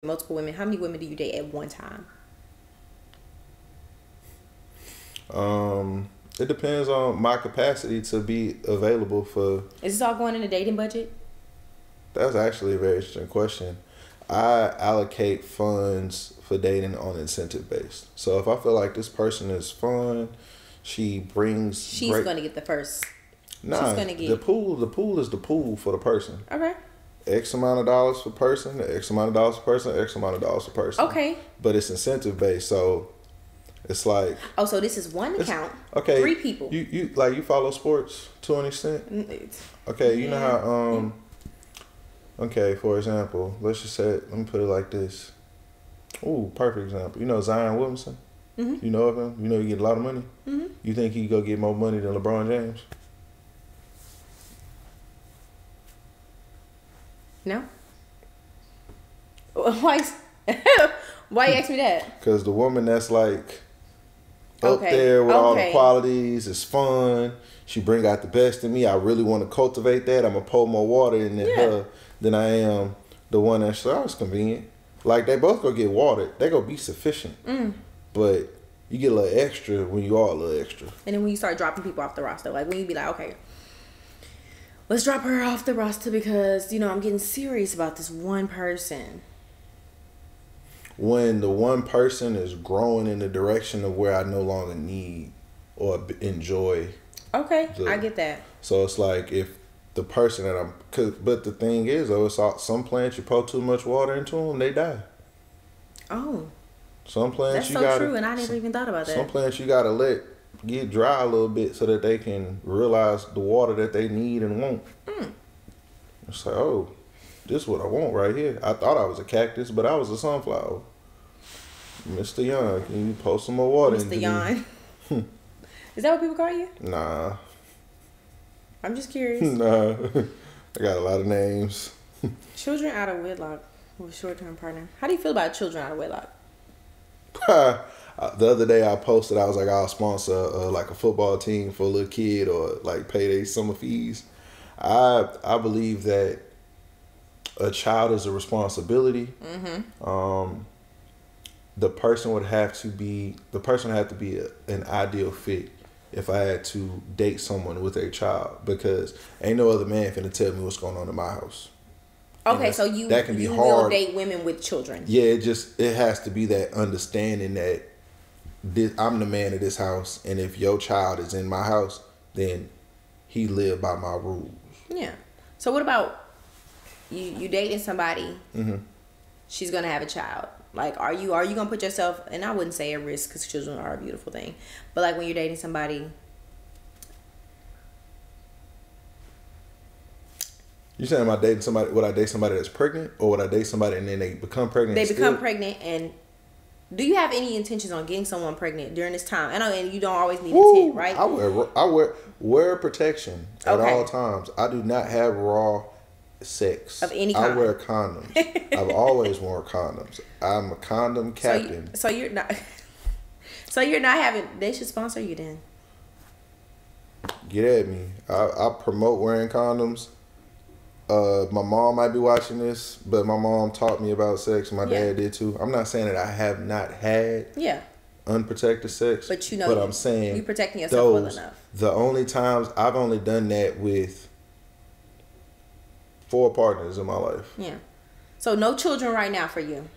multiple women, how many women do you date at one time? It depends on my capacity to be available for. Is this all going in the dating budget? That's actually a very interesting question. I allocate funds for dating on incentive based. So if I feel like this person is fun, she's going to get the first. Nah, she's gonna get the pool is the pool for the person. Okay. X amount of dollars per person, X amount of dollars per person, X amount of dollars per person. Okay. But it's incentive based, so it's like. Oh, so this is one account. Okay. 3 people. You follow sports to an extent. Okay, you know how Okay, for example, let's just say let me put it like this. Ooh, perfect example. You know Zion Williamson? Mm-hmm. You know of him? You know he get a lot of money? Mm-hmm. You think he go get more money than LeBron James? No. Why you ask me that? Because the woman that's like up there with all the qualities, is fun. She bring out the best in me. I really want to cultivate that. I'm going to pour more water in her than I am the one that's it's convenient. Like, they both go get watered. They go be sufficient. Mm. But you get a little extra when you are a little extra. And then when you start dropping people off the roster, like when you be like, okay, let's drop her off the roster because, I'm getting serious about this one person. When the one person is growing in the direction of where I no longer need or enjoy. Okay, I get that. So it's like if the person that but the thing is, though, some plants you pour too much water into them, they die. Oh. Some plants that's so true, and I never even thought about that. Some plants you gotta let get dry a little bit so that they can realize the water that they need and want. Mm. It's like, oh, this is what I want right here. I thought I was a cactus, but I was a sunflower. Mr. Young, can you pour some more water Mr. Young. Is that what people call you? Nah. I'm just curious. Nah. I got a lot of names. Children out of wedlock with short-term partner. How do you feel about children out of wedlock? The other day I posted, I was like, I'll sponsor like a football team for a little kid or like pay their summer fees. I believe that a child is a responsibility. Mm-hmm. The person would have to be an ideal fit if I had to date someone with a child, because ain't no other man finna tell me what's going on in my house. Okay, so that can be hard. Will date women with children. Yeah, it has to be that understanding that I'm the man of this house, and if your child is in my house, then he live by my rules. Yeah. So what about you dating somebody? Mm-hmm. She's gonna have a child. Like, are you gonna put yourself? And I wouldn't say a risk because children are a beautiful thing, but like when you're dating somebody. You saying would I date somebody that's pregnant, or would I date somebody and then they become pregnant? They become pregnant, and do you have any intentions on getting someone pregnant during this time? I know, and you don't always need intent, right? I wear protection at all times. I do not have raw sex of any kind. I wear condoms. I've always worn condoms. I'm a condom captain. So you're not. So you're not having. They should sponsor you then. Get at me. I promote wearing condoms. My mom might be watching this, but my mom taught me about sex. My dad did too. I'm not saying that I have not had unprotected sex, but I'm saying you protecting yourself well enough. The only times I've only done that with 4 partners in my life. Yeah. So no children right now for you.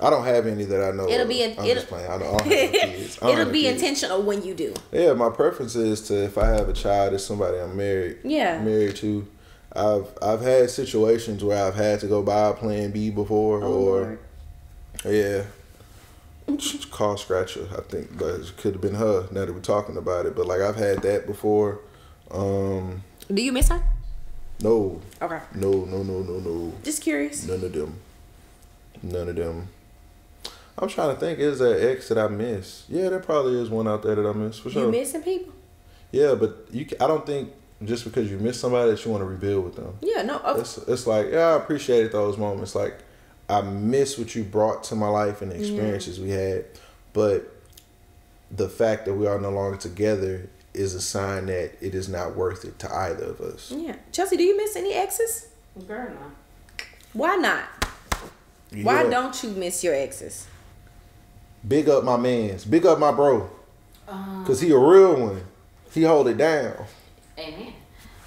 I don't have any that I know. It'll be just playing. I don't have no kids. It'll be intentional when you do. Yeah, my preference is to, if I have a child, it's somebody I'm married to. I've had situations where I've had to go buy a plan B before, car scratcher, I think, but it could have been her. Now that we're talking about it, but like I've had that before. Do you miss her? No. Okay. No. Just curious. None of them. I'm trying to think. Is there an ex that I miss? Yeah, there probably is one out there that I miss for sure. You missing people? Yeah, but I don't think just because you miss somebody that you want to rebuild with them. Yeah, no. Okay. It's like, I appreciated those moments. Like, I miss what you brought to my life and the experiences we had. But the fact that we are no longer together is a sign that it is not worth it to either of us. Yeah. Chelsea, do you miss any exes? Girl, no. Why not? Why don't you miss your exes? Big up my mans. Big up my bro. Cause he a real one. He hold it down. Amen.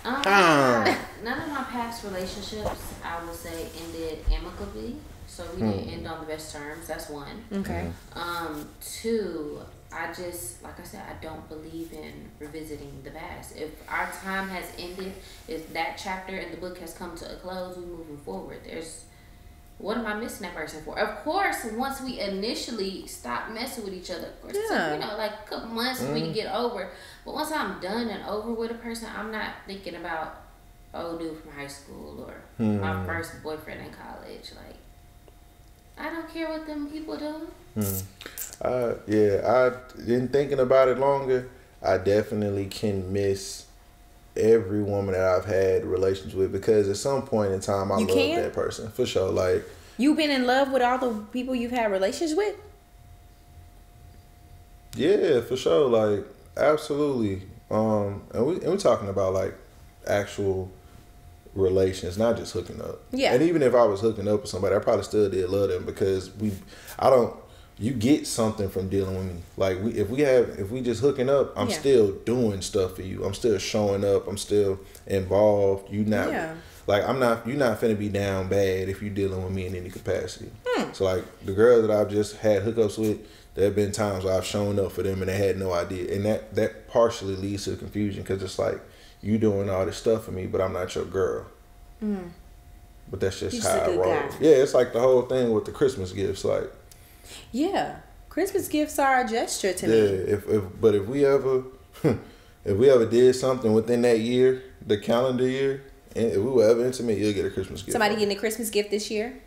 None of my past relationships, I would say, ended amicably. So we didn't end on the best terms. That's one. Okay. Two, I just, like I said, I don't believe in revisiting the past. If our time has ended, if that chapter in the book has come to a close, we're moving forward. What am I missing that person for? Of course, once we initially stop messing with each other, of course, Yeah. so, like a couple months for me to get over. But once I'm done and over with a person, I'm not thinking about old dude from high school or my first boyfriend in college. Like, I don't care what them people do. In thinking about it longer, I definitely can miss every woman that I've had relations with, because at some point in time I love that person for sure. Like, you've been in love with all the people you've had relations with? Yeah, for sure. Like, absolutely. And we talking about like actual relations, not just hooking up. Yeah. And even if I was hooking up with somebody, I probably still did love them, because you get something from dealing with me. Like, if we just hooking up, I'm still doing stuff for you. I'm still showing up. I'm still involved. You're not finna be down bad if you dealing with me in any capacity. So like the girls that I've just had hookups with, there have been times where I've shown up for them and they had no idea, and that partially leads to confusion, because it's like, you doing all this stuff for me, but I'm not your girl. But that's just how I roll. Yeah, it's like the whole thing with the Christmas gifts. Like, yeah, Christmas gifts are a gesture to me. Yeah, if we ever did something within that year, the calendar year, and if we were ever intimate, you'll get a Christmas gift. Somebody getting a Christmas gift this year?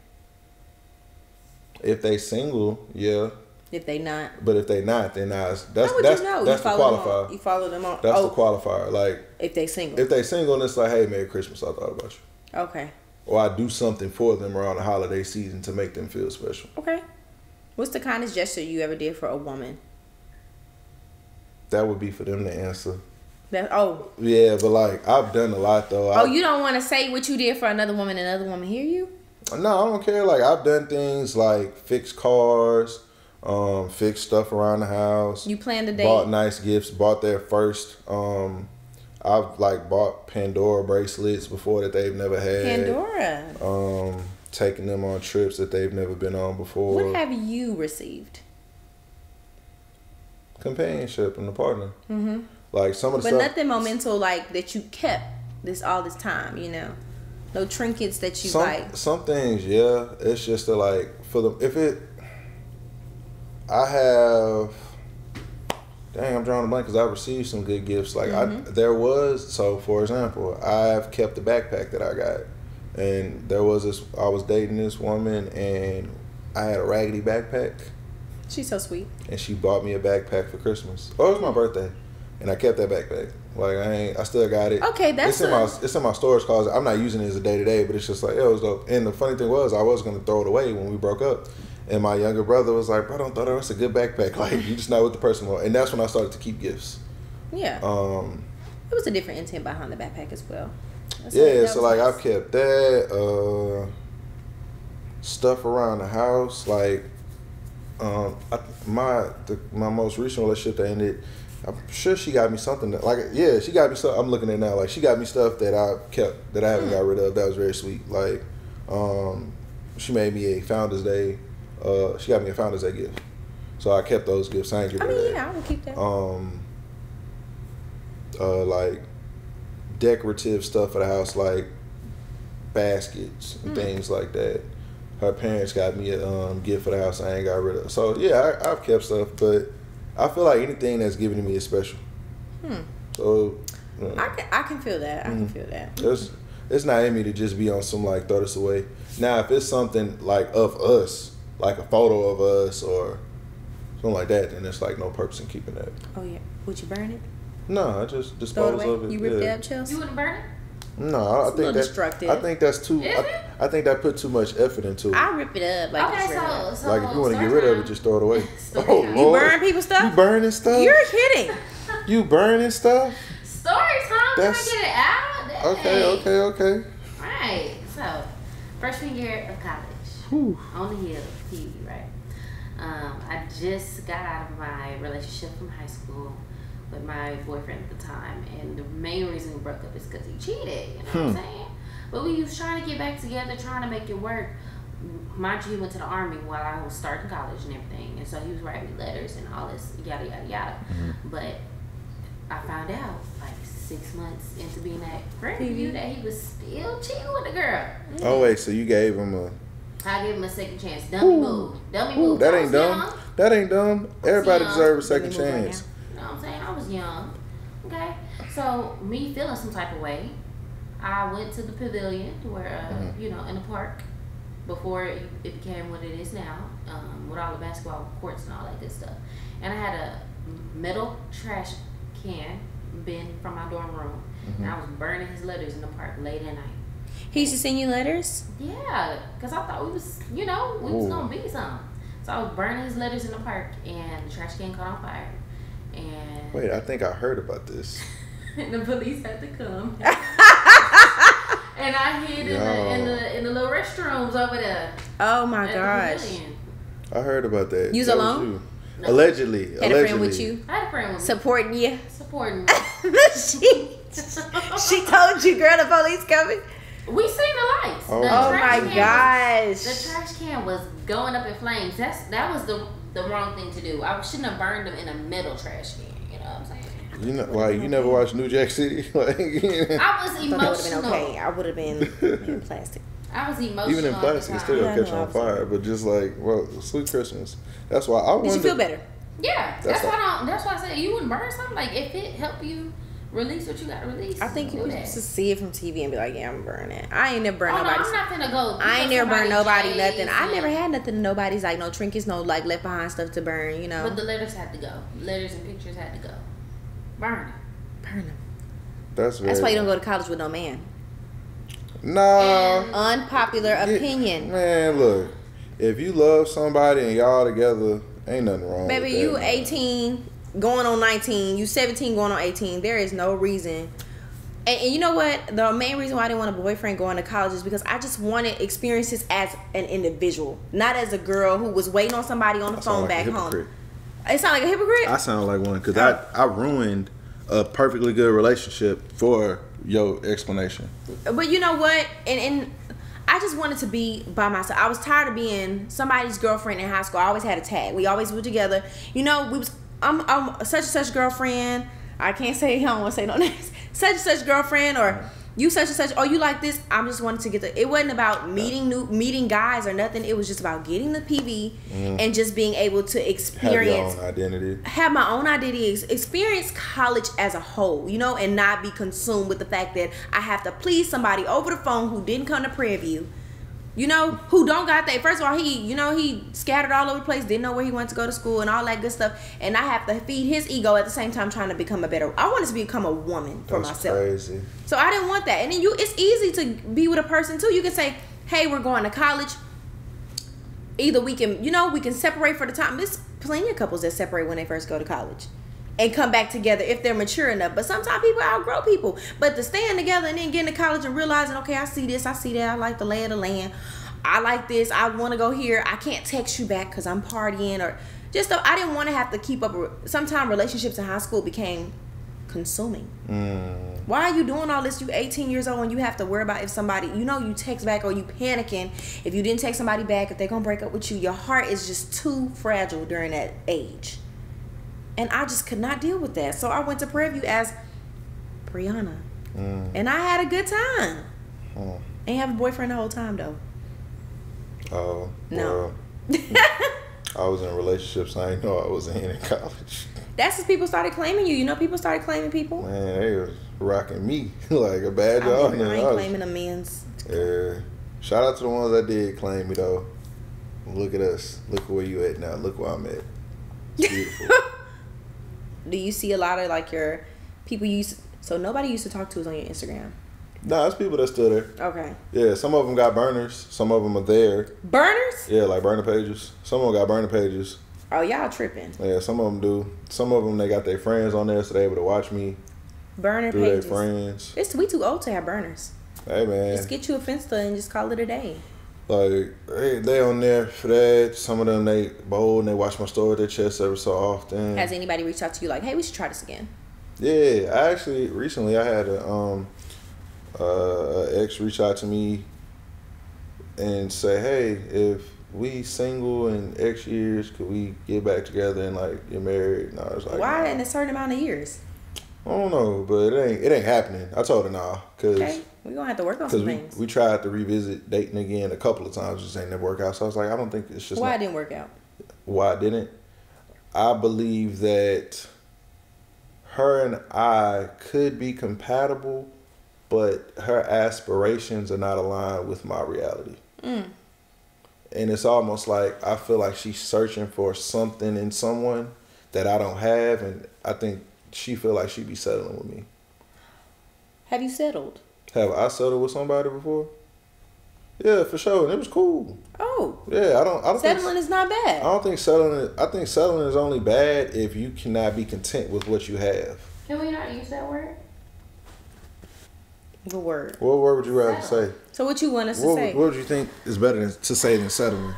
If they single, yeah. If they not. But if they not, then that's the qualifier. You follow them on. That's the qualifier. Like, if they single. If they single, and it's like, hey, Merry Christmas, I thought about you. Okay. Or I do something for them around the holiday season to make them feel special. Okay. What's the kindest gesture you ever did for a woman? That would be for them to answer. Yeah, but like, I've done a lot though. You don't want to say what you did for another woman and another woman hear you? No, I don't care. Like, I've done things like fix cars, fix stuff around the house. You planned a date? Bought nice gifts. Bought their first. I've like bought Pandora bracelets before that they've never had. Pandora. Taking them on trips that they've never been on before. What have you received? Companionship and a partner. Like some of the stuff. But nothing momental like that you kept all this time, you know? No trinkets that you like. Some things, yeah. It's just that, like, for them, I'm drawing a blank because I've received some good gifts. Like, for example, I've kept the backpack that I got. And I was dating this woman and I had a raggedy backpack. She's so sweet. And she bought me a backpack for Christmas. Oh, it was my birthday. And I kept that backpack. Like, I still got it. Okay, it's in my storage closet. I'm not using it as a day-to-day, but it's just like, it was dope. And the funny thing was, I was going to throw it away when we broke up. And my younger brother was like, bro, don't throw that. That's a good backpack. Like, you just not with the person more. And that's when I started to keep gifts. Yeah. It was a different intent behind the backpack as well. So like, nice. I've kept that. Stuff around the house. Like, my most recent relationship that ended, I'm sure she got me something she got me stuff. I'm looking at it now. Like, she got me stuff that I kept that I haven't got rid of. That was very sweet. Like, she made me a Founders Day. She got me a Founders Day gift. So I kept those gifts. I ain't get rid of that. Yeah, I will keep that. Like decorative stuff for the house, like baskets and things like that. Her parents got me a gift for the house I ain't got rid of. So yeah, I've kept stuff, but I feel like anything that's given to me is special. So I can feel that. I can feel that. It's not in me to just be on some like throw this away. Now if it's something like of us, like a photo of us or something like that, then it's like no purpose in keeping that. Oh yeah, would you burn it? No, I just dispose of it. You ripped it up, Chelsea? You wouldn't burn it? No, I think destructive. I think that's too. I think that put too much effort into it. I rip it up like so like if you want to get rid of it, just throw it away. Oh Lord! You burn people's stuff? You burning stuff? You're kidding. You burning stuff? Story time. Can I get it out? Okay. Right. So, freshman year of college. On the hill, TV, right? I just got out of my relationship from high school with my boyfriend at the time, and the main reason we broke up is because he cheated. You know what I'm saying? But we was trying to get back together, trying to make it work. Mind you, he went to the Army while I was starting college and everything, and so he was writing me letters and all this yada yada yada. But I found out like 6 months into being at Prairie View that he was still cheating with the girl. Oh wait, so you gave him a? I gave him a second chance. Dummy move. Dummy move. That ain't dumb. Young. That ain't dumb. Everybody deserves a second Dummy move right chance. You know what I'm saying? I was young. Okay. So me feeling some type of way, I went to the pavilion where you know, in the park before it became what it is now, with all the basketball courts and all that good stuff. And I had a metal trash can bin from my dorm room, and I was burning his letters in the park late at night. He used to send you letters? Yeah, because I thought we was, you know, we was gonna be something. So I was burning his letters in the park, and the trash can caught on fire. And Wait, I think I heard about this. and the police had to come. And I hid in the little restrooms over there. Oh my gosh. I heard about that. You was That alone? you. No. Allegedly. Had a friend with you? I had a friend with me. Supporting you? Supporting me. she told you, girl, the police coming? We seen the lights. Oh, my gosh. The trash can was going up in flames. That was the wrong thing to do. I shouldn't have burned them in a metal trash can. You know what I'm saying? You know, like you never watched New Jack City? Like, I was emotional. That would have been okay. I would have been in plastic. I was emotional. even in plastic, it still Yeah, catch no, on fire. But just like, well, sweet Christmas. That's why I Did wonder. you feel better? Yeah, That's that's why I said you wouldn't burn something. Like if it helped you release what you got to release. I think you do could that. just see it from TV and be like, yeah, I'm burning it. I ain't never burned Oh no, nobody's. I'm not gonna go. I ain't never burned nobody J's nothing. I and- never had nothing. Nobody's like no trinkets, no like left behind stuff to burn. You know. But the letters had to go. Letters and pictures had to go. Burn it. Burn them. That's Why you don't go to college with no man. Nah. Unpopular opinion. Man, look. If you love somebody and y'all together, ain't nothing wrong Baby, with that. you man. 18, going on 19. You 17, going on 18. There is no reason. And you know what? The main reason why I didn't want a boyfriend going to college is because I just wanted experiences as an individual, not as a girl who was waiting on somebody on the phone like back a home. hypocrite. It sound like a hypocrite? I sound like one because I ruined a perfectly good relationship for your explanation. But you know what? And I just wanted to be by myself. I was tired of being somebody's girlfriend in high school. I always had a tag. We always were together. You know, I'm such and such girlfriend. I can't say, I don't want to say no names. Such and such girlfriend, or you such and such. Oh, you like this? I just wanted to get the. It wasn't about meeting guys or nothing. It was just about getting the PV and just being able to experience. Have your own identity. Have my own identity, experience college as a whole, you know, and not be consumed with the fact that I have to please somebody over the phone who didn't come to Prairie View, you know, who don't got that. First of all, he scattered all over the place, didn't know where he went to go to school and all that good stuff, and I have to feed his ego at the same time trying to become a better. I wanted to become a woman for myself. Crazy. So I didn't want that. And then it's easy to be with a person too. You can say, hey, we're going to college. Either we can separate for the time. There's plenty of couples that separate when they first go to college and come back together if they're mature enough. But sometimes people outgrow people. But to staying together and then getting to college and realizing, okay, I see this, I see that, I like the lay of the land, I like this, I want to go here, I can't text you back because I'm partying, or just I didn't want to have to keep up. Sometimes relationships in high school became consuming. Why are you doing all this? You 18 years old and you have to worry about if somebody, you text back, or you panicking if you didn't text somebody back, if they're going to break up with you. Your heart is just too fragile during that age. And I just could not deal with that. So I went to Prairie View as Brianna. And I had a good time. Ain't have a boyfriend the whole time, though. Oh, No. well, I was in a relationship, so I didn't know I was in college. That's as people started claiming you. You know, people started claiming people. Man, they was rocking me like a bad I job. ain't claiming a men's. Yeah. Shout out to the ones that did claim me, though. Look at us. Look where you at now. Look where I'm at. It's beautiful. Do you see a lot of like your people so nobody used to talk to us on your Instagram? Nah, it's people that still there. Okay. Yeah, some of them got burners. Some of them are there. Burners? Yeah, like burner pages. Some of them got burner pages. Oh, y'all tripping. Yeah, some of them do. Some of them, they got their friends on there, so they able to watch me Burner through their pages. friends. We too old to have burners. Hey, man. Just get you a Finsta and just call it a day. Like they on there for that. Some of them they bold and they watch my story at their chest every so often. Has anybody reached out to you like, hey, we should try this again? Yeah, I actually recently I had a ex reach out to me and say, hey, if we single in X years, could we get back together and like get married? And I was like, why nah. in a certain amount of years? I don't know, but it ain't happening. I told her nah, cause okay, we're gonna have to work on some things. We tried to revisit dating again a couple of times, just ain't never work out. So I was like, I don't think it's just why it didn't work out. Why it didn't? I believe that her and I could be compatible, but her aspirations are not aligned with my reality. And it's almost like I feel like she's searching for something in someone that I don't have, and I think she feel like she be settling with me. Have you settled? Have I settled with somebody before? Yeah, for sure, and it was cool. Oh. Yeah, I don't settling is not bad. I think settling is only bad if you cannot be content with what you have. Can we not use that word? The word. What word would you rather say? So what you want us to say? What would you think is better to say than settling?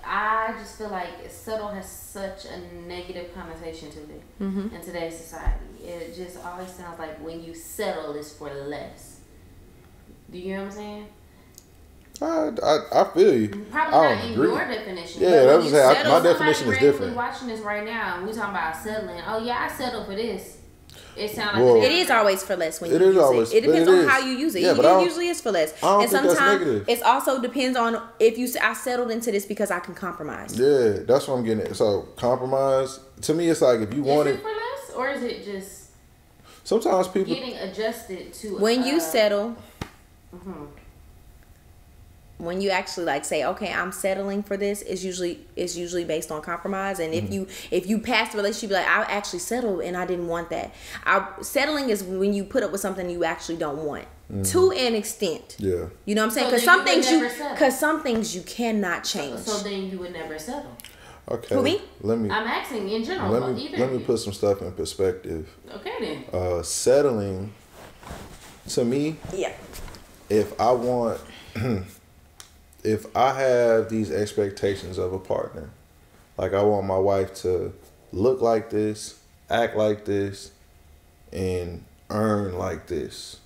I just feel like settle has such a negative connotation to it in today's society. It just always sounds like when you settle, it's for less. Do you know what I'm saying? I feel you. Probably not in your definition. Yeah, that was my definition is different. Watching this right now, and we talking about settling. Oh yeah, I settled for this. It sounds like it is always for less when you use it. It depends on how you use it. Yeah, it usually is for less. I don't and think sometimes that's negative. it also depends on if you say I settled into this because I can compromise. Yeah, that's what I'm getting at. So compromise to me, it's like if you want it for less, or is it just sometimes people getting adjusted to when you settle. When you actually like say, okay, I'm settling for this, it's usually based on compromise. And if you pass the relationship, like I actually settled and I didn't want that. Settling is when you put up with something you actually don't want to an extent. Yeah, you know what I'm saying? Because some things you cannot change. So then you would never settle. Okay. Who, me? I'm asking in general. Let me put some stuff in perspective. Okay then. Settling to me. Yeah. If I want. If I have these expectations of a partner, like I want my wife to look like this, act like this, and earn like this,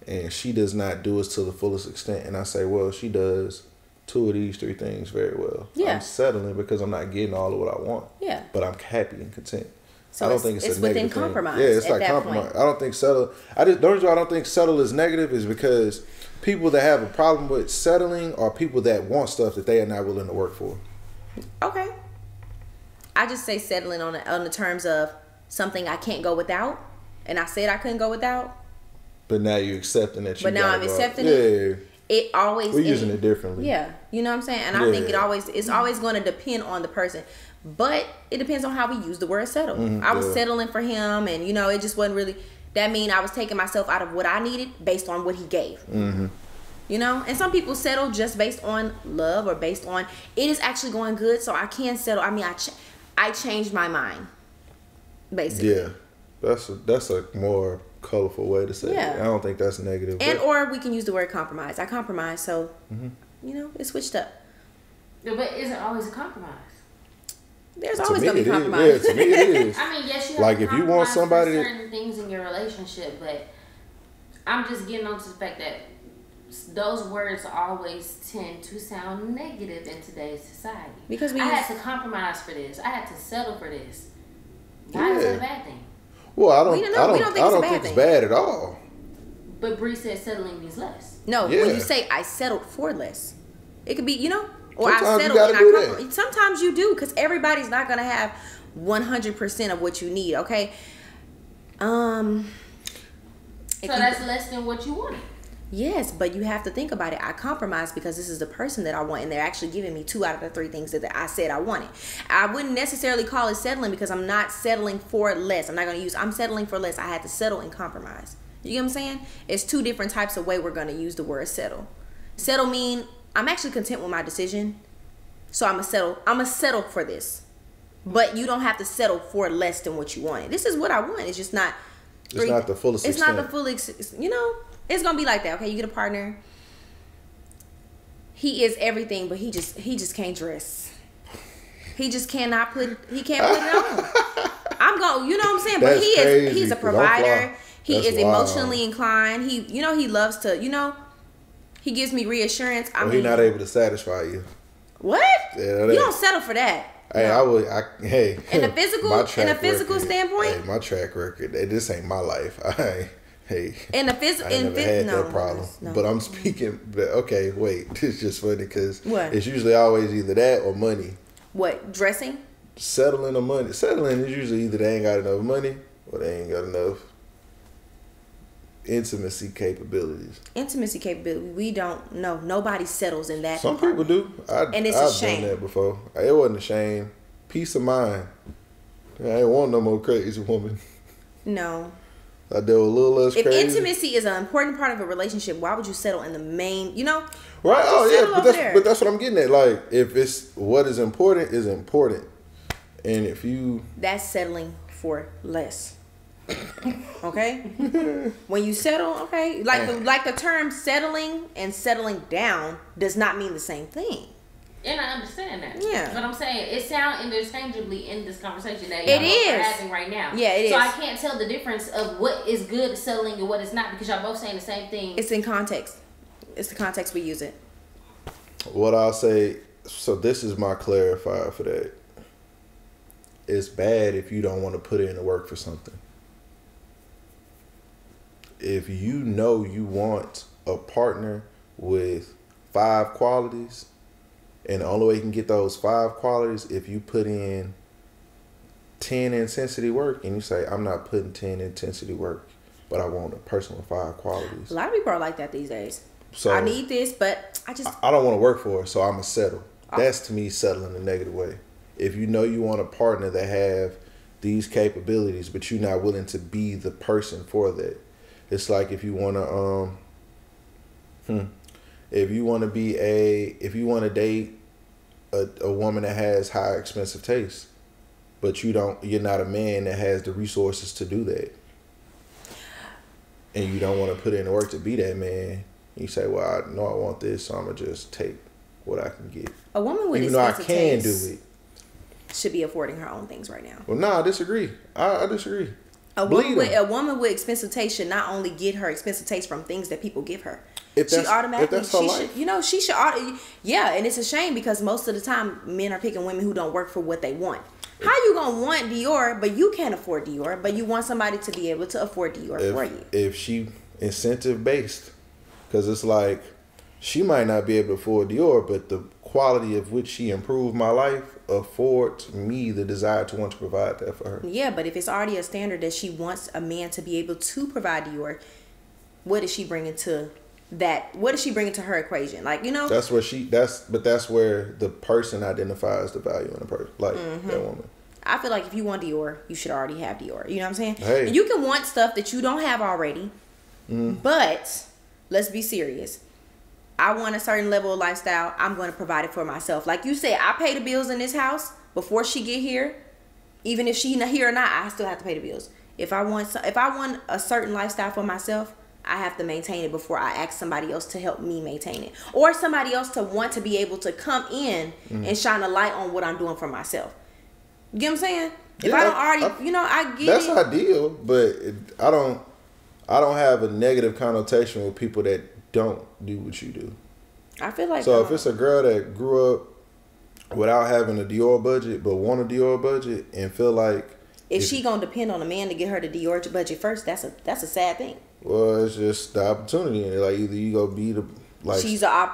and she does not do it to the fullest extent, and I say, well, she does 2 of these 3 things very well. Yeah. I'm settling because I'm not getting all of what I want. Yeah. But I'm happy and content. So I don't think it's a within negative compromise. Thing. Yeah, it's like compromise. Point. I don't think settle. The reason why I don't think settle is negative is because people that have a problem with settling are people that want stuff that they are not willing to work for. Okay. I just say settling on the terms of something I can't go without, and I said I couldn't go without. But now you're accepting that. But now I'm accepting it. It always. We're using it differently. Yeah, you know what I'm saying, and I think it's always going to depend on the person. But it depends on how we use the word settle. I was settling for him, and it just wasn't really. That mean I was taking myself out of what I needed based on what he gave. And some people settle just based on love or based on it is actually going good, so I can settle. I mean, I changed my mind. Basically. Yeah, that's a more colorful way to say it. I don't think that's negative. Or we can use the word compromise. I compromise, so it switched up. But is it always a compromise? There's always gonna be compromise. Yeah, to me it is. I mean, yes, you have like if you want somebody for certain things in your relationship, but I'm just getting onto the fact that those words always tend to sound negative in today's society. Because I had to compromise for this. I had to settle for this. Why is that a bad thing? Well, I don't think it's bad at all. But Bree said settling means less. No, when you say I settled for less, it could be or sometimes I settled and I compromise. Sometimes you do, because everybody's not gonna have 100% of what you need. Okay. So that's less than what you wanted. Yes, but you have to think about it. I compromise because this is the person that I want, and they're actually giving me 2 out of the 3 things that I said I wanted. I wouldn't necessarily call it settling because I'm not settling for less. I'm settling for less. I had to settle and compromise. You get what I'm saying? It's 2 different types of way we're going to use the word settle. Settle mean I'm actually content with my decision, so I'm gonna settle for this. But you don't have to settle for less than what you wanted. This is what I want. It's just not. It's not the fullest extent. It's not the full. It's gonna be like that. Okay, you get a partner. he is everything, but he just can't dress. He just can't put it on. I'm going, you know what I'm saying? But he's a provider. He is emotionally inclined. He loves to, he gives me reassurance. He's not able to satisfy you. What? Yeah, you don't settle for that. Hey, no. In a physical standpoint. Hey, my track record. This ain't my life. I never had that problem. No. But I'm speaking. Okay, wait. It's just funny because it's usually always either that or money. What, dressing? Settling is usually either they ain't got enough money or they ain't got enough intimacy capabilities. We don't know. Nobody settles in that. Some people do. And it's a shame. I've done that before. It wasn't a shame. Peace of mind. I ain't want no more crazy woman. No. I deal with a little less crazy. If intimacy is an important part of a relationship, why would you settle in the main, Right. Oh, yeah. But that's what I'm getting at. Like, if it's what is important is important. And if you... That's settling for less. Okay? When you settle, okay? Like the term settling and settling down does not mean the same thing. And I understand that. Yeah. But I'm saying it sounds interchangeably in this conversation that y'all are having right now. Yeah, it is. So I can't tell the difference of what is good settling and what is not because y'all both saying the same thing. It's in context. It's the context we use it. What I'll say, so this is my clarifier for that. It's bad if you don't want to put in the work for something. If you know you want a partner with 5 qualities, and the only way you can get those 5 qualities if you put in 10 intensity work, and you say, I'm not putting 10 intensity work, but I want a person with 5 qualities. A lot of people are like that these days. So I need this, but I don't want to work for it, so I'm going to settle. That's, to me, settling in a negative way. If you know you want a partner that have these capabilities, but you're not willing to be the person for that. It's like if you want to, if you want to date a woman that has high expensive taste, but you're not a man that has the resources to do that, and you don't want to put in the work to be that man. You say, well, I know I want this, so I'm gonna just take what I can get. A woman with expensive taste should be affording her own things right now. Well, no, I disagree. I disagree. A woman with expensive taste should not only get her expensive taste from things that people give her. She should, and it's a shame because most of the time men are picking women who don't work for what they want. How you gonna want Dior, but you can't afford Dior, but you want somebody to be able to afford Dior for you? If she incentive based, because it's like she might not be able to afford Dior, but the quality of which she improved my life affords me the desire to want to provide that for her. Yeah, but if it's already a standard that she wants a man to be able to provide Dior, what is she bringing to that? What is she bringing to her equation? That's where the person identifies the value in a person, that woman. I feel like if you want Dior, you should already have Dior. You know what I'm saying? Hey. And you can want stuff that you don't have already, but let's be serious. I want a certain level of lifestyle. I'm going to provide it for myself. Like you said, I pay the bills in this house before she get here. Even if she not here or not, I still have to pay the bills. If I want a certain lifestyle for myself, I have to maintain it before I ask somebody else to help me maintain it, or somebody else to want to be able to come in and shine a light on what I'm doing for myself. You get what I'm saying? If I don't already, I get that's it. That's ideal, but I don't have a negative connotation with people that don't do what you do. I feel like so if it's a girl that grew up without having a Dior budget but want a Dior budget and feel like if she gonna depend on a man to get her the Dior budget first, that's a sad thing. Well, it's just the opportunity in it. Like either you go be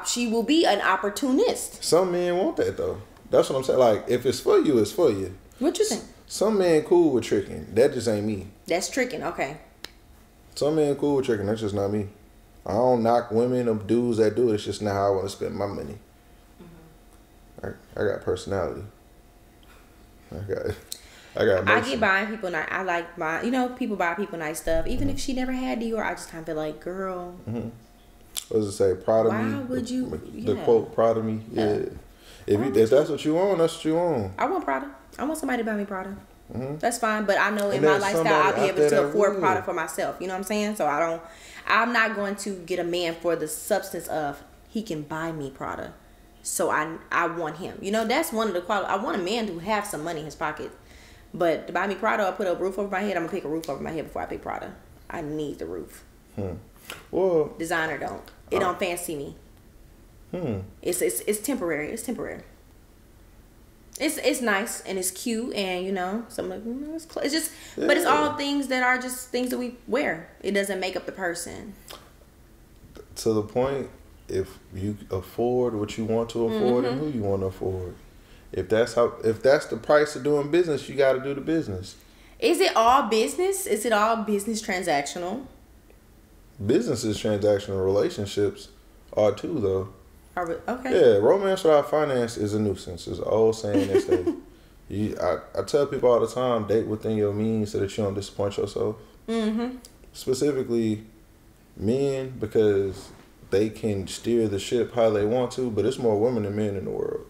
she will be an opportunist. Some men want that though. That's what I'm saying. Like if it's for you, it's for you. What you think? Some men cool with tricking. That just ain't me. That's tricking. Okay. Some men cool with tricking. That's just not me. I don't knock women or dudes that do it. It's just not how I want to spend my money. I got personality. I got emotion. I get buying people nice. I like buying, people buy people nice stuff. Even if she never had Dior, I just kind of feel like, girl. What does it say? Proud of me? Why would you? The quote, proud of me? Yeah. If that's what you want, that's what you want. I want Prada. I want somebody to buy me Prada. That's fine. But I know in my lifestyle, I'll be able to afford Prada for myself. You know what I'm saying? So I'm not going to get a man for the substance of he can buy me Prada. So I want him. You know, that's one of the qualities. I want a man to have some money in his pocket. But to buy me Prada or put a roof over my head, I'm going to pick a roof over my head before I pick Prada. I need the roof. Well, designer don't. It don't fancy me. It's temporary. It's temporary. It's nice and it's cute and you know it's just but it's all things that are just things that we wear. It doesn't make up the person. To the point, if you afford what you want to afford and who you want to afford, if that's the price of doing business, you got to do the business. Is it all business? Is it all business transactional? Business is transactional. Relationships are too, though. Okay. Yeah, romance without finance is a nuisance. It's an old saying that says, I tell people all the time, date within your means so that you don't disappoint yourself. Specifically, men, because they can steer the ship how they want to, but it's more women than men in the world.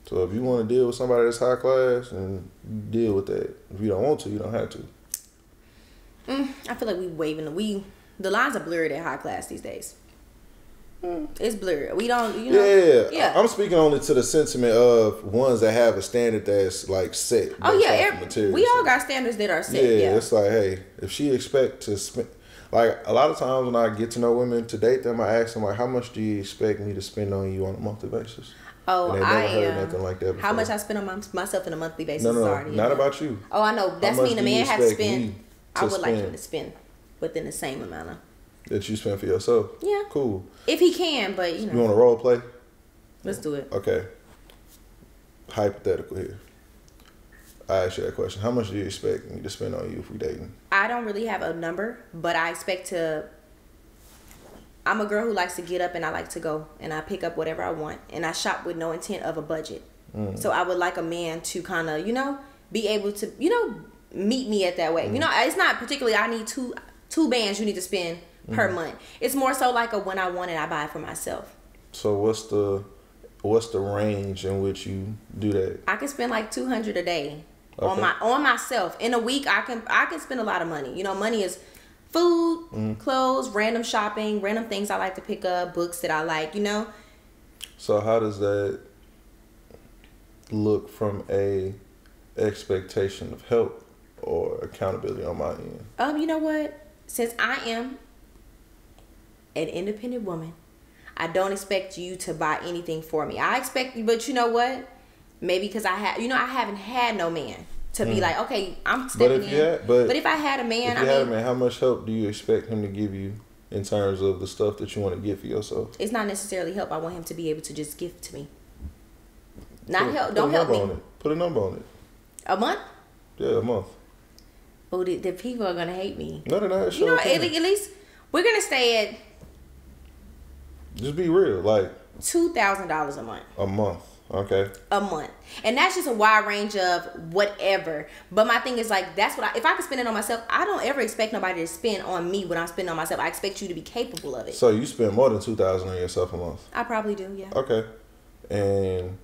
So if you want to deal with somebody that's high class, and deal with that. If you don't want to, you don't have to. I feel like the lines are blurred at high class these days. It's blurred. We don't, you know. Yeah. I'm speaking only to the sentiment of ones that have a standard that's like set. Oh yeah, we all got standards that are set. Yeah, it's like, hey, if she expect to spend, like a lot of times when I get to know women to date them, I ask them like, how much do you expect me to spend on you on a monthly basis? Oh, and I never heard nothing like that before. How much I spend on myself on a monthly basis? No, not about you. Oh, I know. That's mean a man has to spend. I would like him to spend within the same amount of that you spend for yourself. Yeah. Cool. If he can, but you know. You want to role play? Let's do it. Okay. Hypothetical here. I ask you that question. How much do you expect me to spend on you if we dating? I don't really have a number, but I expect to. I'm a girl who likes to get up and I like to go and I pick up whatever I want and I shop with no intent of a budget. So I would like a man to kind of, you know, be able to, you know, meet me at that way. You know, it's not particularly I need two bands you need to spend per month. It's more so like a when I want it, I buy it for myself. So what's the range in which you do that? I can spend like $200 a day on myself. In a week I can spend a lot of money. You know, money is food, clothes, random shopping, random things I like to pick up, books that I like, you know. So how does that look from a expectation of help or accountability on my end? You know what? Since I am an independent woman, I don't expect you to buy anything for me. I expect you, but you know what? Maybe because I haven't had no man to be like, okay, I'm stepping in. But if I had a man, how much help do you expect him to give you in terms of the stuff that you want to get for yourself? It's not necessarily help. I want him to be able to just give to me. Not help. Don't help me. Put a number on it. A month? Yeah, a month. Oh, the people are gonna hate me. No, they're not. You know, at least we're gonna stay at. Just be real, like $2,000 a month. A month, okay. A month, and that's just a wide range of whatever. But my thing is like that's what if I can spend it on myself, I don't ever expect nobody to spend on me what I'm spending on myself. I expect you to be capable of it. So you spend more than $2,000 on yourself a month? I probably do, yeah. Okay, and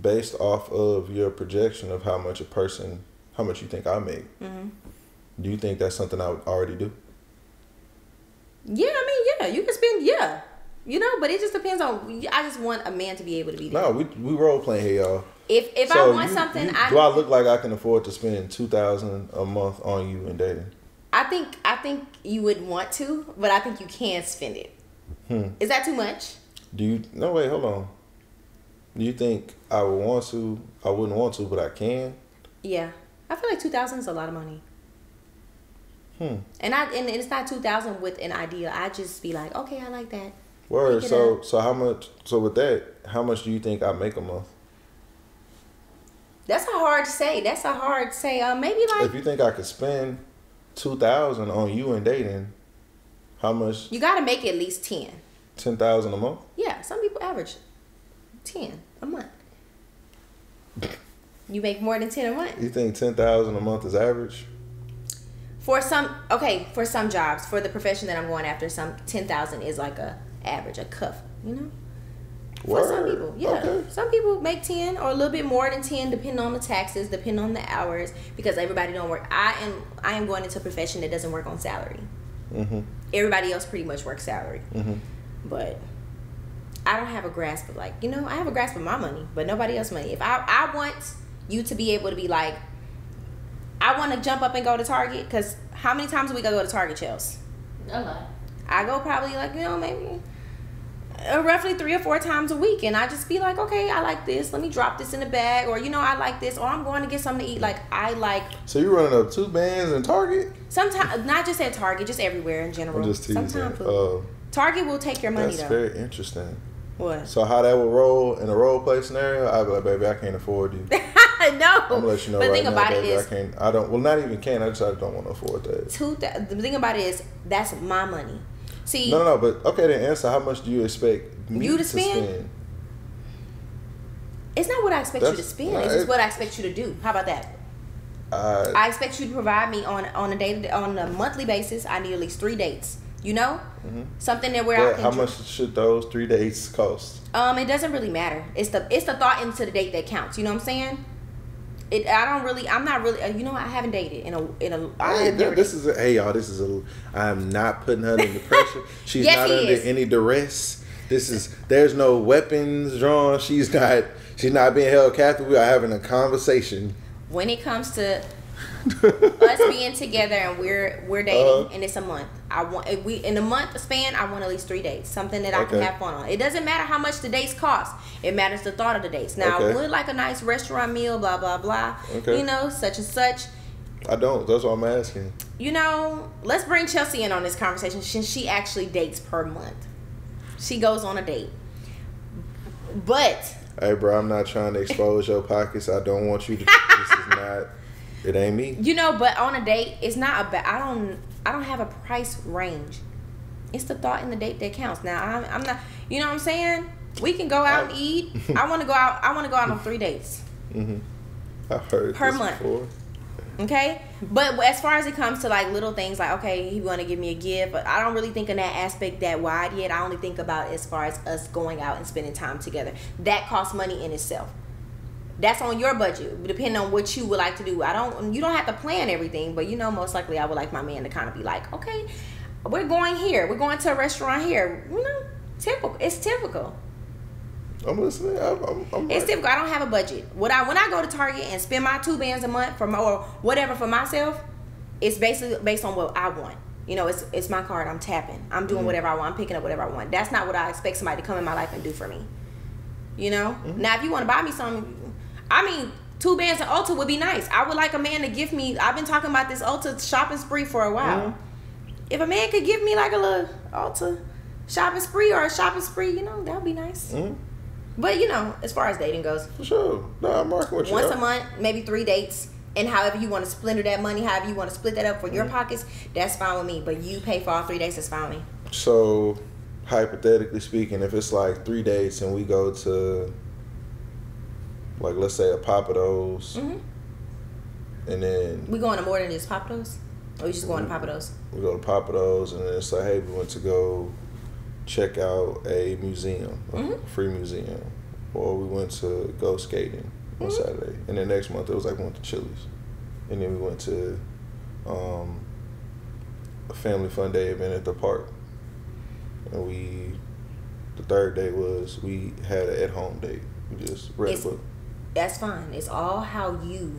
based off of your projection of how much you think I make, do you think that's something I would already do? Yeah, I mean, yeah, you can spend, yeah, you know, but it just depends on. I just want a man to be able to be there. No, we role playing here, y'all. If so I want something, do I look like I can afford to spend $2,000 a month on you and dating? I think you would want to, but I think you can spend it. Is that too much? No, wait, hold on. Do you think I would want to? I wouldn't want to, but I can. Yeah, I feel like $2,000 is a lot of money. And it's not $2,000 with an idea. I just be like, okay, I like that. Word. So how much? So with that, how much do you think I make a month? That's a hard say. Maybe like. If you think I could spend $2,000 on you and dating, how much? You got to make at least 10. 10,000 a month. Yeah, some people average 10 a month. You make more than 10 a month. You think 10,000 a month is average? For some jobs, for the profession that I'm going after, 10,000 is like a average, a cuff, you know. For some people, yeah. Okay. Some people make 10 or a little bit more than 10, depending on the taxes, depending on the hours, because everybody don't work. I am going into a profession that doesn't work on salary. everybody else pretty much works salary. But I don't have a grasp of like, I have a grasp of my money, but nobody else's money. If I want you to be able to be like, I want to jump up and go to Target, because how many times a week I go to Target, Chels? A lot. I go probably like, maybe roughly 3 or 4 times a week, and I just be like, okay, I like this, let me drop this in the bag, or I like this, or I'm going to get something to eat. Like, I like. So you running up 2 bands in Target? Sometimes, not just at Target, just everywhere in general. I'm just teasing. Sometimes Target will take your money. That's though. very interesting. What? So how that would roll in a role play scenario? I'd be like, baby, I can't afford you. No. I'm gonna let you know but right the thing now, about baby, it is, I can't. I don't. Well, not even can. I don't want to afford that. The thing about it is, that's my money. See. No. But okay, then answer. How much do you expect me to spend? It's not what I expect you to spend. It's just what I expect you to do. How about that? I expect you to provide me on a monthly basis. I need at least 3 dates. Something that where I can. How much should those 3 dates cost? It doesn't really matter. It's the thought into the date that counts. You know what I'm saying? I'm not really. I haven't dated in a. Hey y'all. I'm not putting her under pressure. She's yes, not under any duress. There's no weapons drawn. She's not being held captive. We are having a conversation. When it comes to us being together and we're dating and it's a month, in a month span I want at least 3 dates, something that I can have fun on. It doesn't matter how much the dates cost, it matters the thought of the dates. Now I would like a nice restaurant meal, blah blah blah, such and such. I don't, that's what I'm asking. Let's bring Chelsea in on this conversation, since she actually dates per month. She goes on a date, but hey bro, I'm not trying to expose your pockets. I don't want you to. This is not. It ain't me. But on a date, it's not about. I don't have a price range. It's the thought in the date that counts. Now I'm not. You know what I'm saying? We can go out and eat. I want to go out. I want to go out on 3 dates. I've heard per this month. Before. Okay, but as far as it comes to like little things, like okay, he want to give me a gift, but I don't really think in that aspect that wide yet. I only think about as far as us going out and spending time together. That costs money in itself. That's on your budget, depending on what you would like to do. You don't have to plan everything, but most likely I would like my man to kind of be like, okay, we're going here, we're going to a restaurant here. Typical. It's typical. I'm listening. It's typical. I don't have a budget. When I go to Target and spend my 2 bands a month or whatever for myself, it's basically based on what I want. It's my card. I'm tapping. I'm doing whatever I want. I'm picking up whatever I want. That's not what I expect somebody to come in my life and do for me. Now if you want to buy me something, 2 bands of Ulta would be nice. I would like a man to give me. I've been talking about this Ulta shopping spree for a while. If a man could give me like a little Ulta shopping spree or a shopping spree, that would be nice. But as far as dating goes, for sure. No, I'm rocking with you. Once a month, maybe 3 dates, and however you want to splinter that money, however you want to split that up for your pockets, that's fine with me. But you pay for all 3 dates, that's fine with me. So, hypothetically speaking, if it's like 3 dates and we go to, like, let's say a Papados, and then we going to more than just Papados, or we just going to Papados? We go to Papados, and then it's like, hey, we went to go check out a museum, a free museum, or we went to go skating on Saturday, and then next month it was like we went to Chili's, and then we went to a family fun day event at the park, and the third day was we had an at-home date. We just read a book. That's fine. It's all how you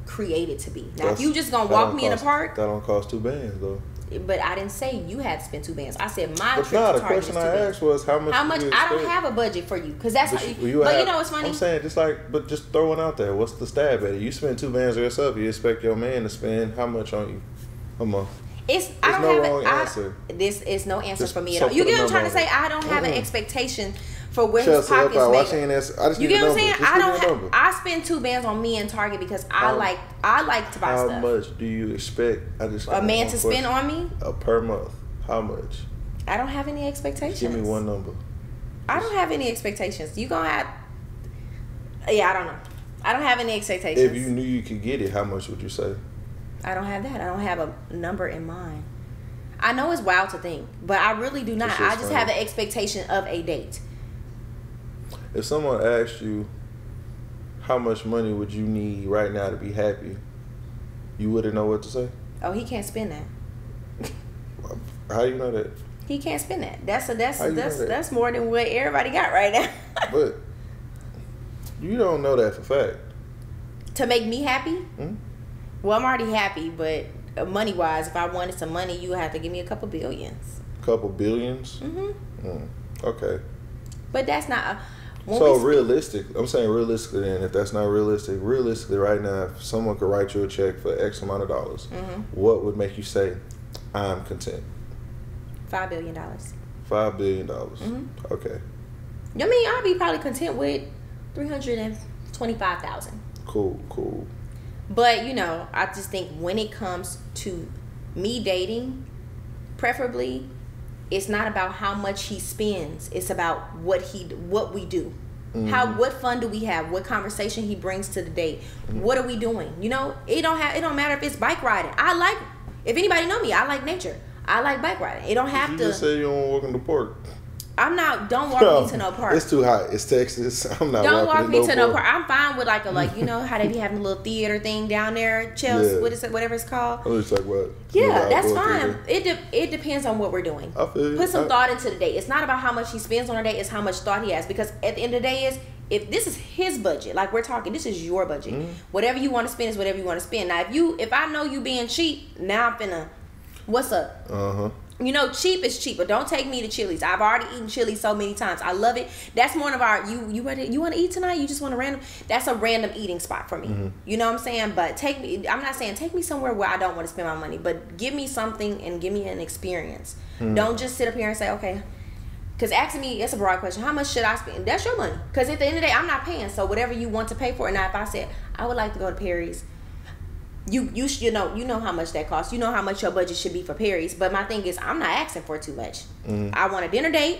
create it to be. Now, if you just gonna walk me in the park, that don't cost 2 bands though. But I didn't say you had to spend 2 bands. I said my trip to the Target question was 2 I bands. asked was how much. I don't have a budget for you, because that's. But it's funny. I'm saying just throw one out there. What's the stab at it? You spend 2 bands yourself. You expect your man to spend how much on you a month? I don't have wrong answer. This is no answer Just for me at so all. You get what I'm put a trying to number say? I don't have an expectation for where his Chelsea, pockets why she made. ain't answer? I just You need get a what I'm number. saying? Just I give me don't. a number. I spend 2 bands on me in Target because I like to buy stuff. How much do you expect? A man to spend on me? Per month. How much? I don't have any expectations. Give me one number. I don't have any expectations. You gonna have? Yeah, I don't know. I don't have any expectations. If you knew you could get it, how much would you say? I don't have that. I don't have a number in mind. I know it's wild to think, but I really do not. I just have an expectation of a date. If someone asked you, how much money would you need right now to be happy, you wouldn't know what to say? Oh, he can't spend that. How you know that? He can't spend that. That's more than what everybody got right now. But you don't know that for fact. To make me happy? Hmm? Well, I'm already happy, but money wise, if I wanted some money, you would have to give me a couple billions. Couple billions? Okay. But that's not. So realistic. I'm saying realistically, then, if that's not realistically right now, if someone could write you a check for X amount of dollars, what would make you say, I'm content? $5 billion. $5 billion. Okay. I mean, I'll be probably content with 325,000. Cool. But I just think when it comes to me dating, preferably, it's not about how much he spends. It's about what we do. What fun do we have? What conversation he brings to the date? What are we doing? It don't matter if it's bike riding. If anybody know me, I like nature. I like bike riding. It don't have to. You just say you don't walk in the park. Don't walk me to no park. It's too hot. It's Texas. I'm not Don't walking walk me to no park. I'm fine with how they be having a little theater thing down there, Chelsea. Yeah. What is it? Whatever it's called. I'm just talking about. Yeah, that's fine. It depends on what we're doing. I feel you. Put some thought into the date. It's not about how much he spends on a date. It's how much thought he has. Because at the end of the day if this is his budget, like we're talking, this is your budget. Whatever you want to spend is whatever you want to spend. Now, if I know you being cheap, now I'm finna, what's up? Cheap is cheap, but don't take me to Chili's. I've already eaten Chili's so many times. I love it. That's more of our, you want to eat tonight? You just want a random, that's a random eating spot for me. You know what I'm saying? But I'm not saying take me somewhere where I don't want to spend my money, but give me something and give me an experience. Don't just sit up here and say, okay, because asking me, it's a broad question. How much should I spend? That's your money. Because at the end of the day, I'm not paying. So whatever you want to pay for. And now if I said, I would like to go to Perry's, you know how much that costs. You know how much your budget should be for Perry's. But my thing is, I'm not asking for too much. I want a dinner date.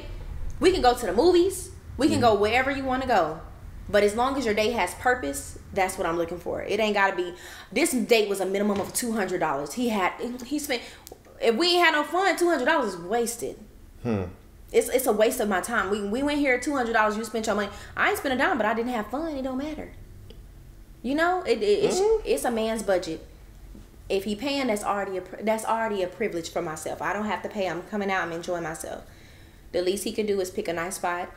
We can go to the movies. We can go wherever you want to go. But as long as your date has purpose, that's what I'm looking for. It ain't got to be, this date was a minimum of $200. He spent, if we ain't had no fun, $200 is wasted. It's a waste of my time. We went here $200. You spent your money. I ain't spent a dime, but I didn't have fun. It don't matter. It's a man's budget. If he paying, that's already a privilege for myself. I don't have to pay. I'm coming out. I'm enjoying myself. The least he could do is pick a nice spot,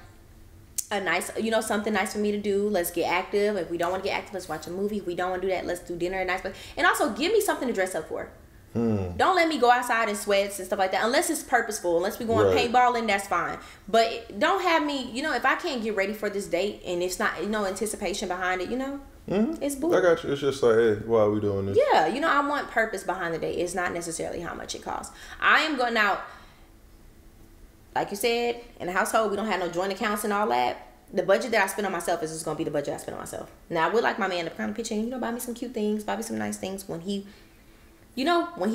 something nice for me to do. Let's get active. If we don't want to get active, let's watch a movie. If we don't want to do that, let's do dinner at a nice place. And also, give me something to dress up for. Don't let me go outside in sweats and stuff like that unless it's purposeful. Unless we going paintballing, that's fine. But don't have me, if I can't get ready for this date and it's not no anticipation behind it, it's bull. I got you. It's just like, hey, why are we doing this? Yeah, I want purpose behind the date. It's not necessarily how much it costs. I am going out, like you said, in the household, we don't have no joint accounts and all that. The budget that I spend on myself is just going to be the budget I spend on myself. Now, I would like my man to kind of pitch in, buy me some cute things, buy me some nice things when he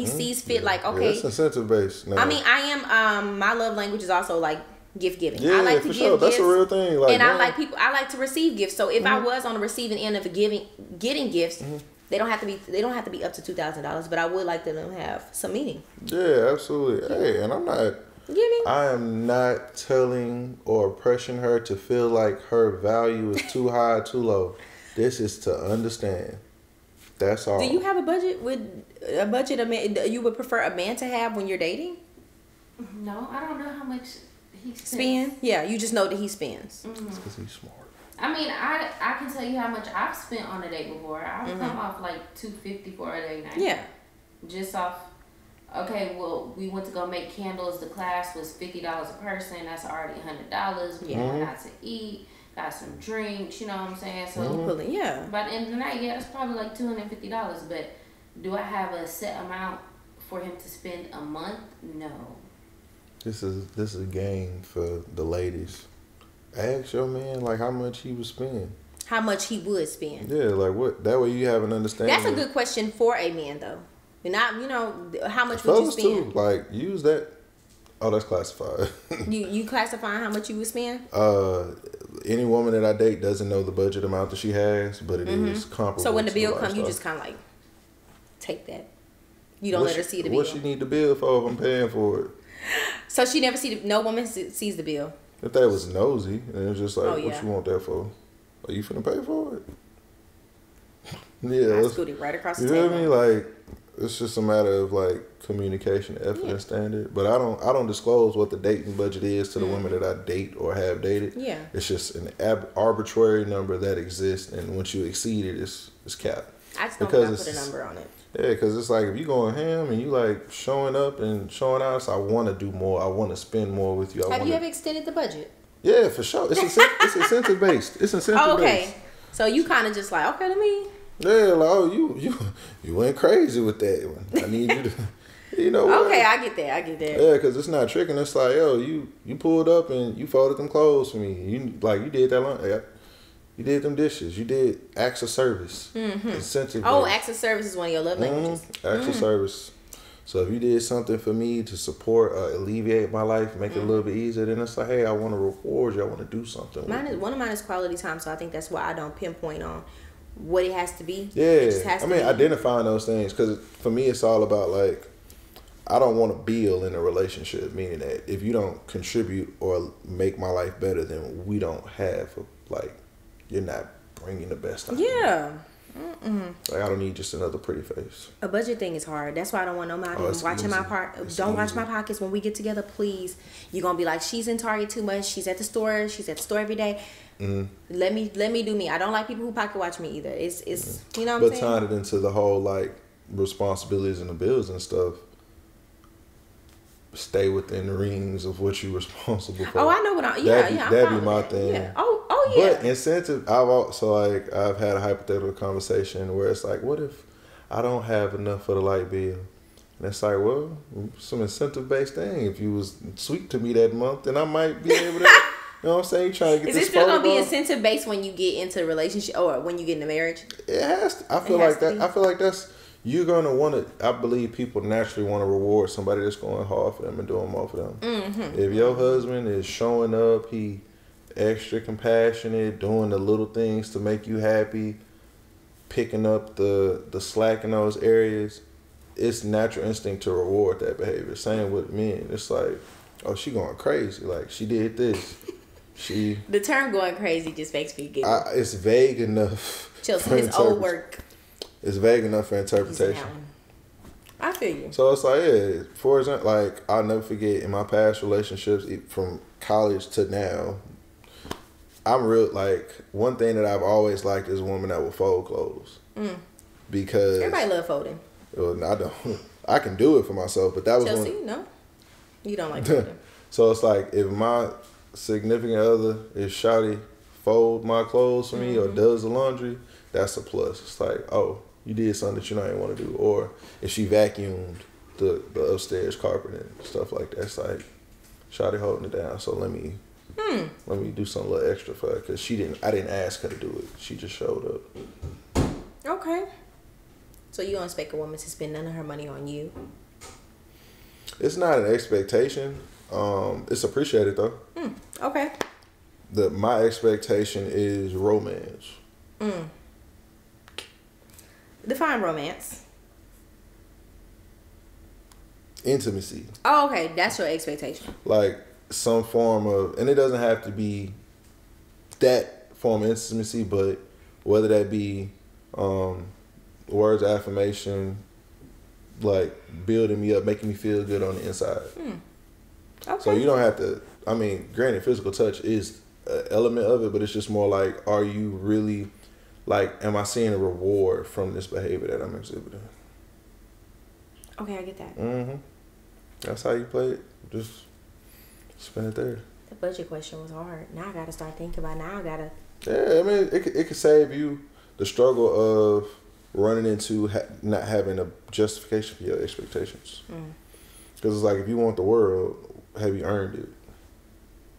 sees fit, like, okay. It's incentive based. I mean, I am, my love language is also like gift giving. Yeah, I like to for give sure. gifts, that's a real thing. Like, and I like to receive gifts. So if I was on the receiving end of getting gifts, they don't have to be up to $2,000, but I would like them to have some meaning. Yeah, absolutely. Hey, and I'm not. I am not telling or pressuring her to feel like her value is too high, too low. This is to understand. That's all. Do you have a budget you would prefer a man to have when you're dating? No, I don't know how much he spends. Yeah, you just know that he spends. It's because he's smart. I mean, I can tell you how much I've spent on a date before. I've come off like $250 for a date night. Yeah. Just off. Okay, well, we went to go make candles. The class was $50 a person. That's already $100. We went out to eat. Got some drinks, you know what I'm saying? So by the end of the night, it's probably like $250. But do I have a set amount for him to spend a month? No. This is a game for the ladies. Ask your man like how much he would spend. How much he would spend. Yeah, like what? That way you have an understanding. That's a good question for a man though. Not how much would you spend? Too, like use that. Oh, that's classified. you classifying how much you would spend? Any woman that I date doesn't know the budget amount that she has, but it is comparable. So when the bill comes, you just kind of like take that. You don't let her see the bill. What she need the bill for if I'm paying for it? So she never no woman sees the bill. If that was nosy, and it's just like, what you want that for? Are you finna pay for it? Yeah, I scooted right across the table. You know what I mean? Like, It's just a matter of like communication, effort, and standard. But I don't disclose what the dating budget is to the women that I date or have dated. Yeah. It's just an arbitrary number that exists, and once you exceed it, it's capped. I just don't want to put a number on it. Yeah, because it's like if you going ham and you like showing up and showing out, so I want to do more. I want to spend more with you. Have you ever extended the budget? Yeah, for sure. It's incentive based. It's incentive based. Okay. So you kind of just like, okay, let me. Yeah, like, oh, you went crazy with that one. I need you to, you know what? Okay, I get that. Yeah, because it's not tricking. It's like, yo, you pulled up and you folded them clothes for me. You did that long. Yeah. You did them dishes. You did acts of service. Mm-hmm. Incentive. Oh, acts of service is one of your love languages. Acts of service. So if you did something for me to support, alleviate my life, make it a little bit easier, then it's like, hey, I want to reward you. I want to do something. One of mine is quality time, so I think that's why I don't pinpoint on what it has to be. Yeah, it just has to be. Identifying those things, because for me, it's all about like, I don't want to build in a relationship, meaning that if you don't contribute or make my life better, then we don't have like, you're not bringing the best out. Yeah. Like, I don't need just another pretty face. A budget thing is hard. That's why I don't want nobody watching my part. Don't watch my pockets when we get together, please. You're gonna be like, she's in Target too much. She's at the store. She's at the store every day. Let me do me. I don't like people who pocket watch me either. It's you know what I'm saying. But tying it into the whole like responsibilities and the bills and stuff. Stay within the rings of what you're responsible for. Oh, I know what I'm. That'd be my thing. Yeah. Oh, yeah. But incentive, I've had a hypothetical conversation where it's like, what if I don't have enough for the light bill? And it's like, well, some incentive based thing. If you was sweet to me that month, then I might be able to. You know what I'm saying? You trying to get. Is it still gonna be incentive based when you get into a relationship or when you get into marriage? It has to. I feel like that's. You're gonna want to. I believe people naturally want to reward somebody that's going hard for them and doing more for them. Mm-hmm. If your husband is showing up, he extra compassionate, doing the little things to make you happy, picking up the slack in those areas, it's natural instinct to reward that behavior. Same with men. It's like, oh, she going crazy. Like, she did this. The term going crazy just makes me giggle. It's vague enough. Chelsea, his old work. It's vague enough for interpretation. I feel you. So it's like, yeah, for example, like, I'll never forget in my past relationships from college to now, I'm real, like, one thing that I've always liked is a woman that will fold clothes. Because everybody love folding. Well, I don't. I can do it for myself, but that was Chelsea, no? You don't like folding. So it's like, if my significant other is shawty fold my clothes for me or does the laundry, that's a plus. It's like, oh, you did something that you know you want to do. Or if she vacuumed the upstairs carpet and stuff like that, it's like, shawty holding it down. So let me do something a little extra for her, because I didn't ask her to do it. She just showed up. Okay. So you don't expect a woman to spend none of her money on you? It's not an expectation. It's appreciated though. Okay. My expectation is romance. Define romance. Intimacy. Oh, okay. That's your expectation. Like some form of, and it doesn't have to be that form of intimacy, but whether that be words of affirmation, like building me up, making me feel good on the inside. Okay. So you don't have to, I mean, granted, physical touch is an element of it, but it's just more like, are you really, like, am I seeing a reward from this behavior that I'm exhibiting? Okay, I get that. That's how you play it. Just spend it there. The budget question was hard. Now I gotta start thinking about it. Yeah, I mean, it could save you the struggle of running into not having a justification for your expectations. Because it's like, if you want the world, have you earned it?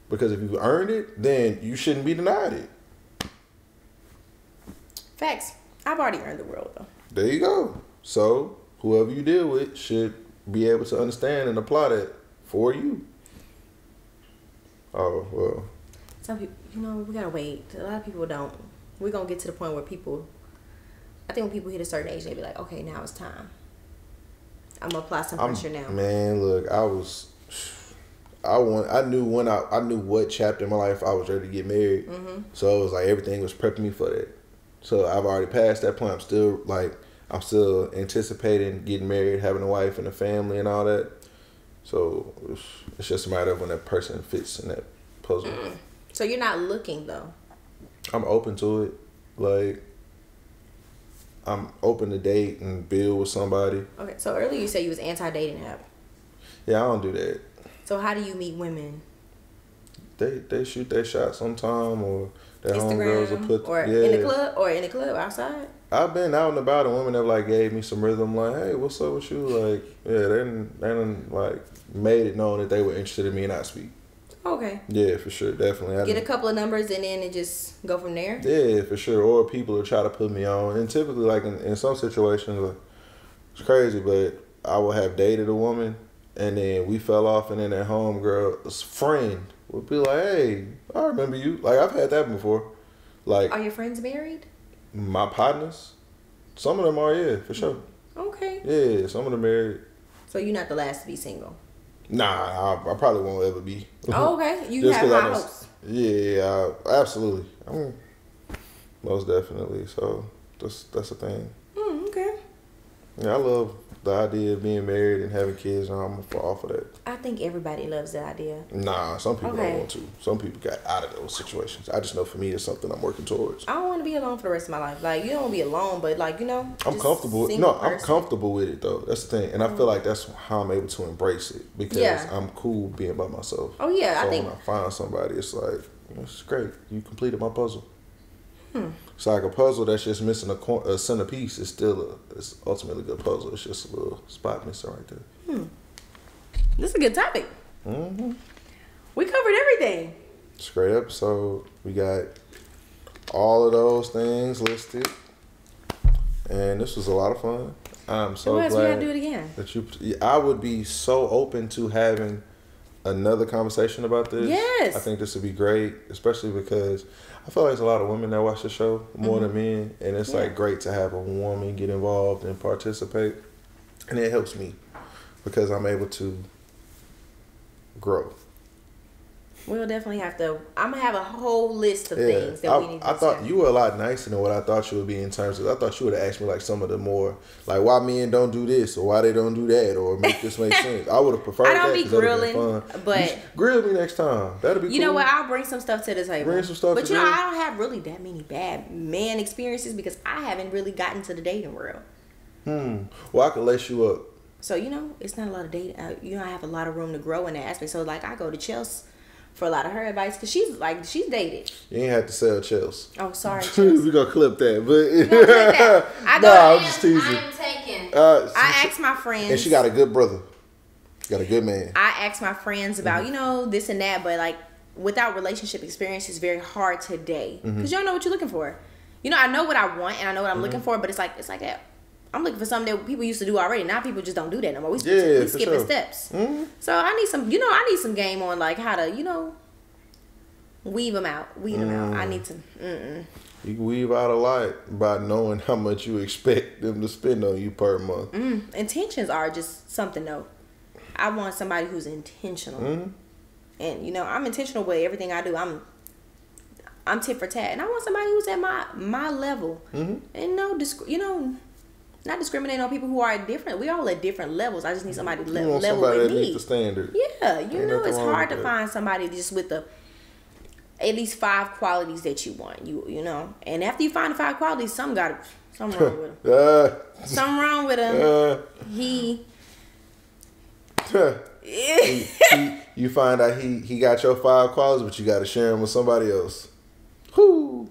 Because if you earned it, then you shouldn't be denied it. Facts. I've already earned the world, though. There you go. So whoever you deal with should be able to understand and apply that for you. Oh, well. Some people, we gotta wait. A lot of people don't. We're gonna get to the point where I think when people hit a certain age, they be like, okay, now it's time. I'm gonna apply some pressure now. Man, look, I knew what chapter in my life I was ready to get married. So it was like everything was prepping me for that. So I've already passed that point. I'm still like, I'm still anticipating getting married, having a wife and a family and all that. So it's just a matter of when that person fits in that puzzle. So you're not looking though? I'm open to it. Like, I'm open to date and build with somebody. Okay, so earlier you said you was anti-dating app. Yeah, I don't do that. So how do you meet women? They shoot their shot sometime, or their Instagram, homegirls will put or in the club outside. I've been out and about, and women have like gave me some rhythm, like, "Hey, what's up with you?" Like, yeah, they done like made it known that they were interested in me, and I speak. Okay. Yeah, for sure, definitely. Get a couple of numbers and then just go from there. Yeah, for sure. Or people will try to put me on, and typically, like in some situations, like, it's crazy, but I will have dated a woman, and then we fell off, and then their homegirl's friend would be like, "Hey, I remember you." Like, I've had that before. Like, are your friends married? My partners, some of them are, yeah, for sure. Okay. Yeah, some of them married. So you're not the last to be single? Nah, I probably won't ever be. Oh, okay. You have high hopes. Yeah, absolutely. I mean, most definitely. So that's the thing. Okay. Yeah, I love the idea of being married and having kids, and I'm all for that. I think everybody loves the idea. Nah, some people don't want to. Some people got out of those situations. I just know for me, it's something I'm working towards. I don't want to be alone for the rest of my life. Like, you don't want to be alone, but like, you know, I'm comfortable. I'm comfortable with it though. That's the thing, and I feel like that's how I'm able to embrace it, because I'm cool being by myself. Oh yeah, so I think when I find somebody, it's like, it's great. You completed my puzzle. It's like a puzzle that's just missing a centerpiece. It's ultimately a good puzzle. It's just a little spot missing right there. This is a good topic. Mm-hmm. We covered everything. It's a great episode. We got all of those things listed, and this was a lot of fun. I'm so glad we gotta do it again. That I would be so open to having another conversation about this. Yes. I think this would be great, especially because I feel like there's a lot of women that watch the show more than men, and it's like great to have a woman get involved and participate, and it helps me because I'm able to grow. We'll definitely have to. I'm gonna have a whole list of things that we need to I thought you were a lot nicer than what I thought you would be in terms of. I thought you would have asked me like some of the more like why men don't do this or why they don't do that or make this make sense. I would have preferred that. I don't be grilling, but grill me next time. That'll be cool. You know what? I'll bring some stuff to the table. Bring some stuff. But you know, I don't have really that many bad man experiences because I haven't really gotten to the dating world. Well, I could lace you up. So you know, it's not a lot of dating. You know, I have a lot of room to grow in that aspect. So like, I go to Chelsea for a lot of her advice because she's dated. You ain't have to sell Chelsea. Oh, sorry. We gonna clip that, but I'm just teasing. I'm taking. I asked my friends, and she got a good brother. She got a good man. I asked my friends about you know this and that, but like without relationship experience, it's very hard to date because you don't know what you're looking for. You know, I know what I want and I know what I'm looking for, but it's like that. I'm looking for something that people used to do already. Now people just don't do that no more. We skipping steps. So I need some, I need some game on like how to, weave them out. I need to. You can weave out a lot by knowing how much you expect them to spend on you per month. Intentions are just something though. I want somebody who's intentional, and I'm intentional with everything I do. I'm tit for tat, and I want somebody who's at my level, and not discriminating on people who are different. We all at different levels. I just need somebody level with that me. meets the standard. Yeah, it's hard to find somebody just with at least 5 qualities that you want. You know, and after you find the 5 qualities, something wrong with him. Something wrong with him. You find out he got your 5 qualities, but you got to share them with somebody else. Whoo.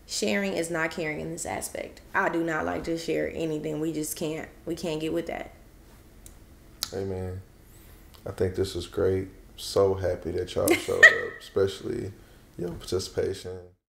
Sharing is not caring in this aspect. I do not like to share anything. We just can't. We can't get with that. Hey man, I think this was great. So happy that y'all showed up, especially your participation.